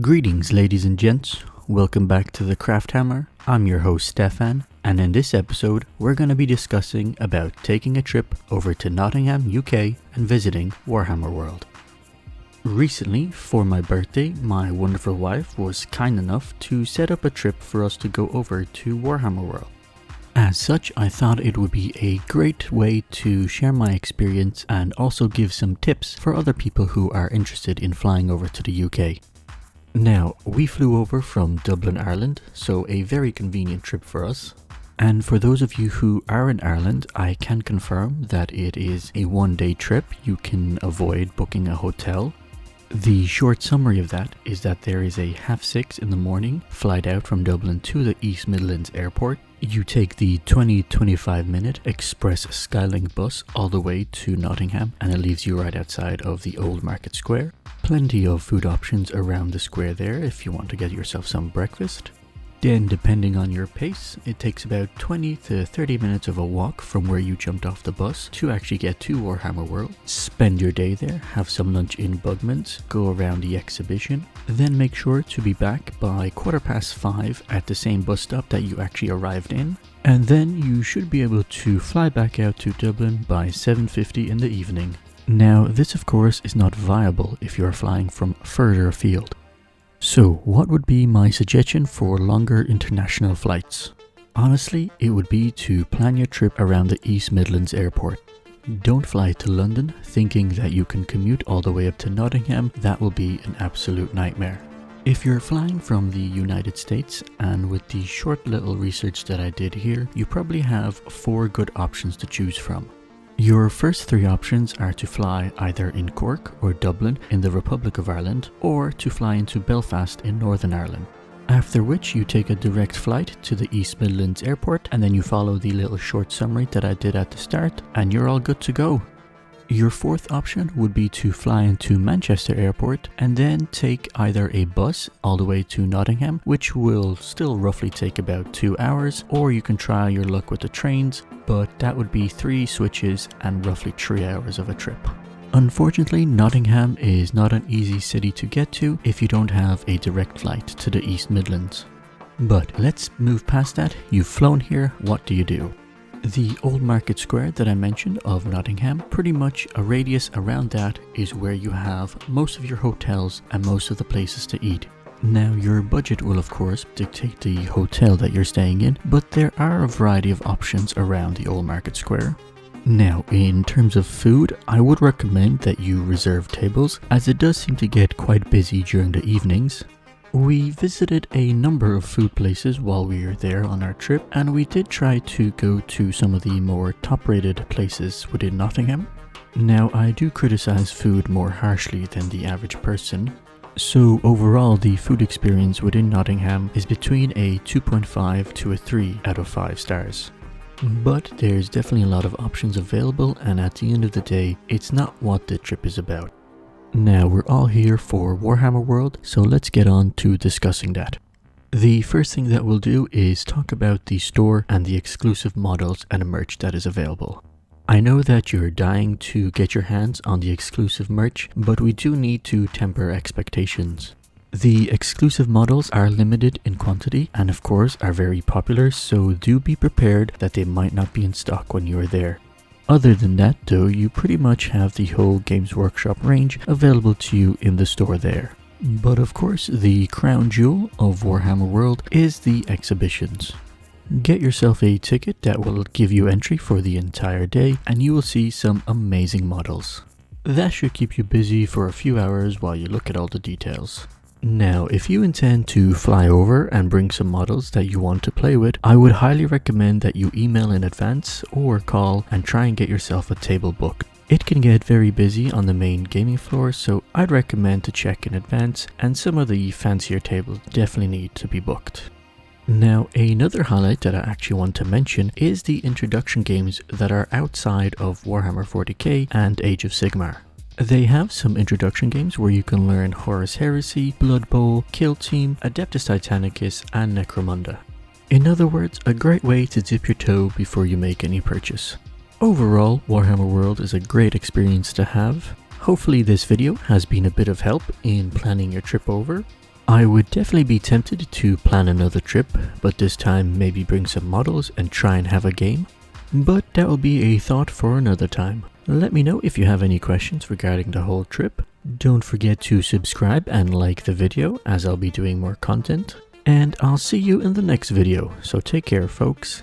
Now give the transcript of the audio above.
Greetings ladies and gents, welcome back to the Craft Hammer. I'm your host Stefan, and in this episode we're going to be discussing about taking a trip over to Nottingham, UK and visiting Warhammer World. Recently, for my birthday, my wonderful wife was kind enough to set up a trip for us to go over to Warhammer World. As such, I thought it would be a great way to share my experience and also give some tips for other people who are interested in flying over to the UK. Now, we flew over from Dublin, Ireland, so a very convenient trip for us. And for those of you who are in Ireland, I can confirm that it is a one-day trip. You can avoid booking a hotel. The short summary of that is that there is a 6:30 in the morning flight out from Dublin to the East Midlands Airport. You take the 20-25 minute express Skylink bus all the way to Nottingham and it leaves you right outside of the Old Market Square. Plenty of food options around the square there if you want to get yourself some breakfast. Then, depending on your pace, it takes about 20 to 30 minutes of a walk from where you jumped off the bus to actually get to Warhammer World. Spend your day there, have some lunch in Bugman's, go around the exhibition, then make sure to be back by 5:15 at the same bus stop that you actually arrived in. And then you should be able to fly back out to Dublin by 7:50 in the evening. Now, this of course is not viable if you are flying from further afield. So, what would be my suggestion for longer international flights? Honestly, it would be to plan your trip around the East Midlands Airport. Don't fly to London thinking that you can commute all the way up to Nottingham. That will be an absolute nightmare. If you're flying from the United States, and with the short little research that I did here, you probably have 4 good options to choose from. Your first 3 options are to fly either in Cork or Dublin in the Republic of Ireland, or to fly into Belfast in Northern Ireland. After which you take a direct flight to the East Midlands Airport and then you follow the little short summary that I did at the start and you're all good to go. Your fourth option would be to fly into Manchester Airport and then take either a bus all the way to Nottingham, which will still roughly take about 2 hours, or you can try your luck with the trains, but that would be 3 switches and roughly 3 hours of a trip. Unfortunately, Nottingham is not an easy city to get to if you don't have a direct flight to the East Midlands. But let's move past that. You've flown here, what do you do? The Old Market Square that I mentioned of Nottingham, pretty much a radius around that is where you have most of your hotels and most of the places to eat. Now, your budget will of course dictate the hotel that you're staying in, but there are a variety of options around the Old Market Square. Now, in terms of food, I would recommend that you reserve tables, as it does seem to get quite busy during the evenings. We visited a number of food places while we were there on our trip, and we did try to go to some of the more top-rated places within Nottingham. Now, I do criticize food more harshly than the average person. So overall, the food experience within Nottingham is between a 2.5 to a 3 out of 5 stars. But there's definitely a lot of options available, and at the end of the day, it's not what the trip is about. Now, we're all here for Warhammer World, so let's get on to discussing that. The first thing that we'll do is talk about the store and the exclusive models and merch that is available. I know that you're dying to get your hands on the exclusive merch, but we do need to temper expectations. The exclusive models are limited in quantity and of course are very popular, so do be prepared that they might not be in stock when you are there. Other than that though, you pretty much have the whole Games Workshop range available to you in the store there. But of course, the crown jewel of Warhammer World is the exhibitions. Get yourself a ticket that will give you entry for the entire day and you will see some amazing models. That should keep you busy for a few hours while you look at all the details. Now, if you intend to fly over and bring some models that you want to play with, I would highly recommend that you email in advance or call and try and get yourself a table booked. It can get very busy on the main gaming floor, so I'd recommend to check in advance, and some of the fancier tables definitely need to be booked. Now, another highlight that I actually want to mention is the introduction games that are outside of Warhammer 40k and Age of Sigmar. They have some introduction games where you can learn Horus Heresy, Blood Bowl, Kill Team, Adeptus Titanicus and Necromunda. In other words, a great way to dip your toe before you make any purchase. Overall, Warhammer World is a great experience to have. Hopefully this video has been a bit of help in planning your trip over. I would definitely be tempted to plan another trip, but this time maybe bring some models and try and have a game. But that will be a thought for another time. Let me know if you have any questions regarding the whole trip. Don't forget to subscribe and like the video, as I'll be doing more content. And I'll see you in the next video, so take care folks.